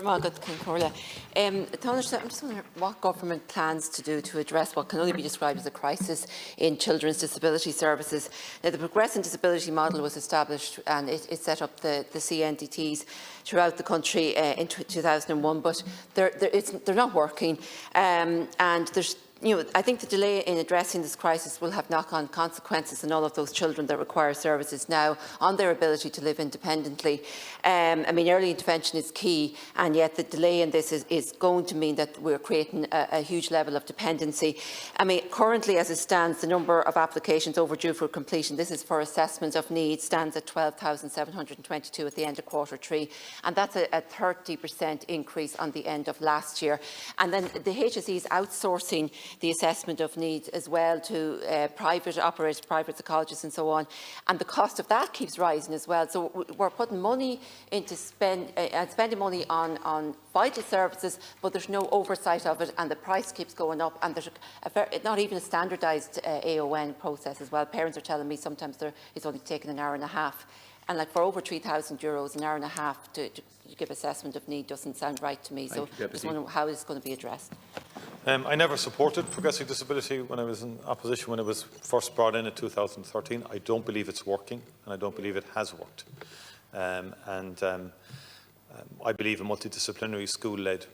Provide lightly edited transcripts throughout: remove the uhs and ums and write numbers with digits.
Margaret Kincorla. Tánaiste, I'm just wondering what government plans to do to address what can only be described as a crisis in children's disability services. Now, the Progress and Disability Model was established and it set up the CNDTs throughout the country in 2001, but they're not working, and there's I think the delay in addressing this crisis will have knock-on consequences on all of those children that require services now on their ability to live independently. I mean, early intervention is key, and yet the delay in this is going to mean that we're creating a huge level of dependency. I mean, currently, as it stands, the number of applications overdue for completion, this is for assessment of needs, stands at 12,722 at the end of Q3, and that's a 30% increase on the end of last year. And then the HSE is outsourcing the assessment of needs as well to private operators, private psychologists and so on. And the cost of that keeps rising as well. So we're putting money into spending money on vital services, but there's no oversight of it and the price keeps going up, and there's not even a standardised AON process as well. Parents are telling me sometimes it's only taking an hour and a half. And like for over €3,000, an hour and a half to give assessment of need doesn't sound right to me. So I just wonder how it's going to be addressed. I never supported progressive disability when I was in opposition, when it was first brought in 2013. I don't believe it's working, and I don't believe it has worked. I believe a multidisciplinary school-led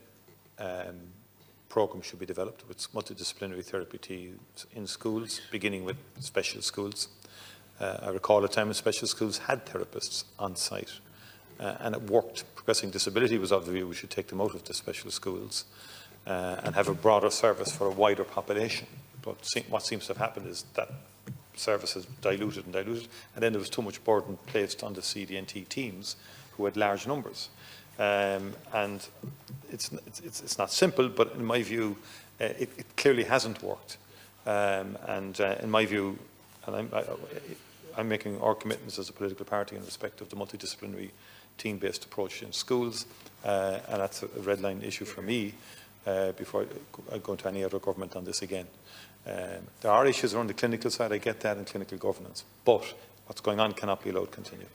programme should be developed with multidisciplinary therapy teams in schools, beginning with special schools. I recall a time when special schools had therapists on site, and it worked. Progressing disability was of the view we should take them out of the special schools and have a broader service for a wider population. But what seems to have happened is that service has diluted and diluted, and then there was too much burden placed on the CDNT teams who had large numbers. And it's not simple, but in my view, it clearly hasn't worked. In my view, and I'm making our commitments as a political party in respect of the multidisciplinary team-based approach in schools, and that's a red line issue for me before I go into any other government on this again. There are issues around the clinical side, I get that, and clinical governance, but what's going on cannot be allowed to continue.